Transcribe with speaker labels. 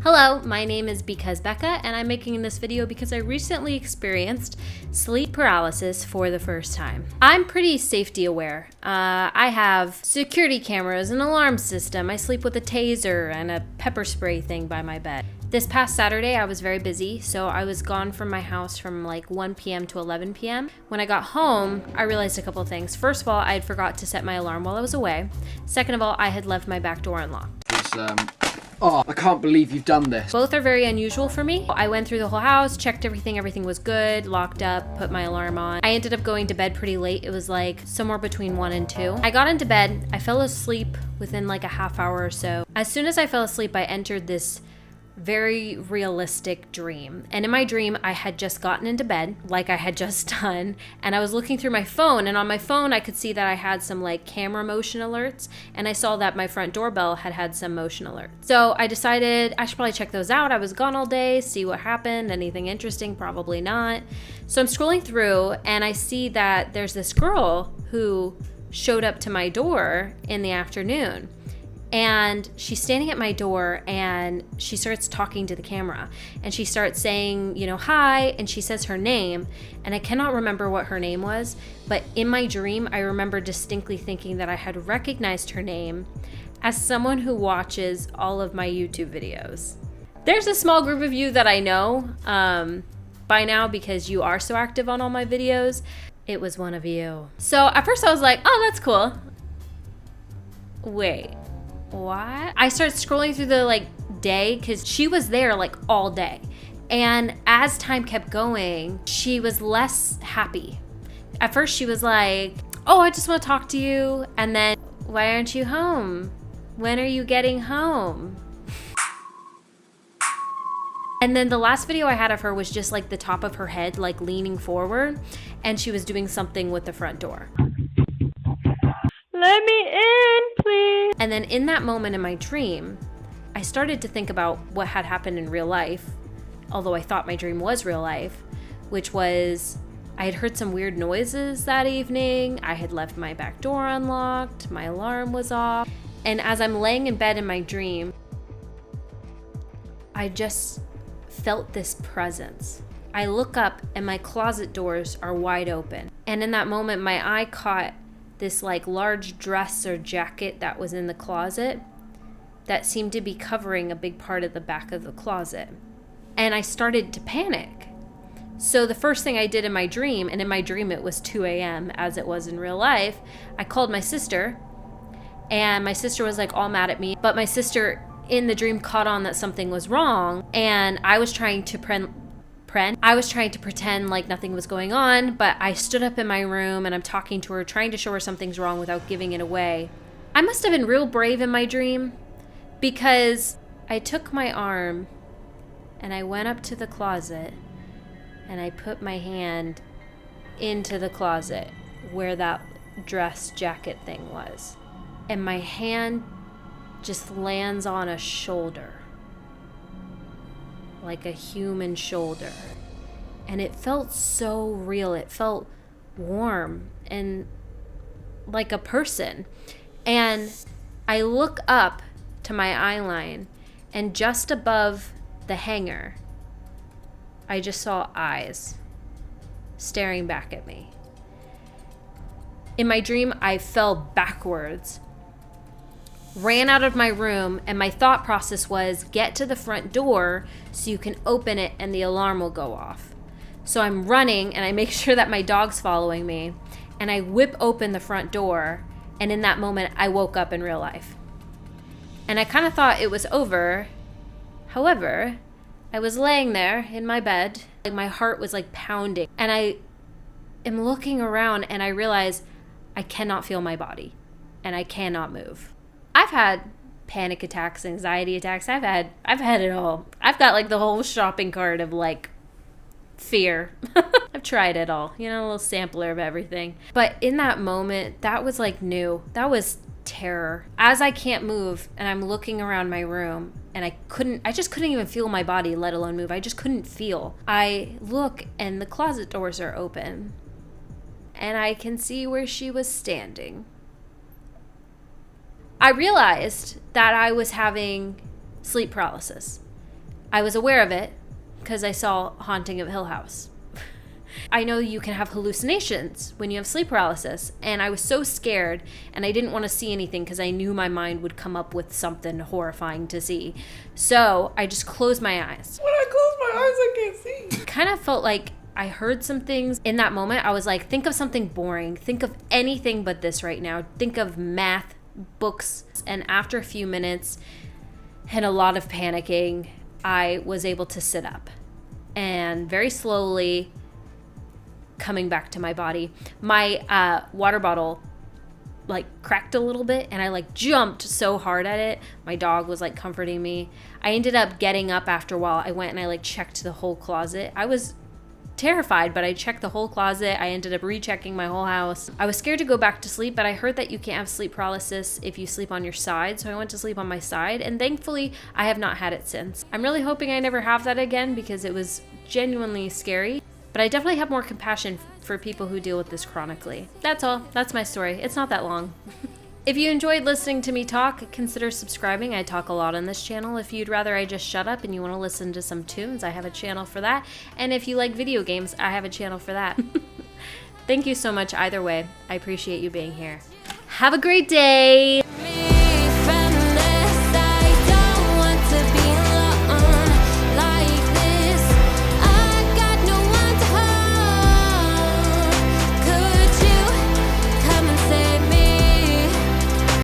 Speaker 1: Hello, my name is Because Becca, and I'm making this video because I recently experienced sleep paralysis for the first time. I'm pretty safety aware. I have security cameras, an alarm system, I sleep with a taser and a pepper spray thing by my bed. This past Saturday, I was very busy, so I was gone from my house from like 1 p.m. to 11 p.m. When I got home, I realized a couple of things. First of all, I had forgot to set my alarm while I was away. Second of all, I had left my back door unlocked.
Speaker 2: Oh, I can't believe you've done this.
Speaker 1: Both are very unusual for me. I went through the whole house, checked everything was good, locked up, put my alarm on. I ended up going to bed pretty late. It was like somewhere between 1 and 2. I got into bed, I fell asleep within like a half hour or so. As soon as I fell asleep, I entered this very realistic dream. And in my dream, I had just gotten into bed, like I had just done, and I was looking through my phone, and on my phone, I could see that I had some like camera motion alerts, and I saw that my front doorbell had some motion alerts. So I decided I should probably check those out. I was gone all day, see what happened, anything interesting, probably not. So I'm scrolling through, and I see that there's this girl who showed up to my door in the afternoon. And she's standing at my door and she starts talking to the camera and she starts saying, hi, and she says her name, and I cannot remember what her name was, but in my dream, I remember distinctly thinking that I had recognized her name as someone who watches all of my YouTube videos. There's a small group of you that I know by now because you are so active on all my videos. It was one of you. So at first I was like, oh, that's cool. Wait. What? I started scrolling through the day because she was there all day. And as time kept going, she was less happy. At first she was like, oh, I just want to talk to you. And then, why aren't you home? When are you getting home? And then the last video I had of her was just the top of her head, leaning forward. And she was doing something with the front door. Let me in, please. And then in that moment in my dream, I started to think about what had happened in real life, although I thought my dream was real life, which was I had heard some weird noises that evening. I had left my back door unlocked. My alarm was off. And as I'm laying in bed in my dream, I just felt this presence. I look up and my closet doors are wide open. And in that moment, my eye caught this large dress or jacket that was in the closet that seemed to be covering a big part of the back of the closet. And I started to panic. So the first thing I did in my dream, and in my dream it was 2 a.m. as it was in real life, I called my sister, and my sister was all mad at me, but my sister in the dream caught on that something was wrong, and I was trying to pretend like nothing was going on, but I stood up in my room and I'm talking to her, trying to show her something's wrong without giving it away. I must have been real brave in my dream because I took my arm and I went up to the closet and I put my hand into the closet where that dress jacket thing was. And my hand just lands on a shoulder. Like a human shoulder. And it felt so real. It felt warm and like a person. And I look up to my eye line, and just above the hanger, I just saw eyes staring back at me. In my dream, I fell backwards, ran out of my room, and my thought process was get to the front door so you can open it and the alarm will go off. So I'm running and I make sure that my dog's following me, and I whip open the front door, and in that moment I woke up in real life. And I kind of thought it was over. However, I was laying there in my bed, my heart was pounding, and I am looking around and I realize I cannot feel my body and I cannot move. I've had panic attacks, anxiety attacks. I've had it all. I've got the whole shopping cart of fear. I've tried it all, a little sampler of everything. But in that moment, that was new. That was terror. As I can't move and I'm looking around my room and I just couldn't even feel my body, let alone move. I just couldn't feel. I look and the closet doors are open and I can see where she was standing. I realized that I was having sleep paralysis. I was aware of it because I saw Haunting of Hill House. I know you can have hallucinations when you have sleep paralysis, and I was so scared and I didn't want to see anything because I knew my mind would come up with something horrifying to see. So I just closed my eyes.
Speaker 3: When I close my eyes, I can't see.
Speaker 1: Kind of felt like I heard some things. In that moment, I was like, think of something boring. Think of anything but this right now. Think of math, books. And after a few minutes and a lot of panicking, I was able to sit up. And very slowly coming back to my body, my water bottle like cracked a little bit and I like jumped so hard at it. My dog was like comforting me. I ended up getting up after a while. I went and I like checked the whole closet. I was terrified, but I checked the whole closet. I ended up rechecking my whole house. I was scared to go back to sleep, but I heard that you can't have sleep paralysis if you sleep on your side, so I went to sleep on my side, and thankfully I have not had it since. I'm really hoping I never have that again because it was genuinely scary, but I definitely have more compassion for people who deal with this chronically. That's all. That's my story. It's not that long. If you enjoyed listening to me talk, consider subscribing. I talk a lot on this channel. If you'd rather I just shut up and you want to listen to some tunes, I have a channel for that. And if you like video games, I have a channel for that. Thank you so much either way. I appreciate you being here. Have a great day!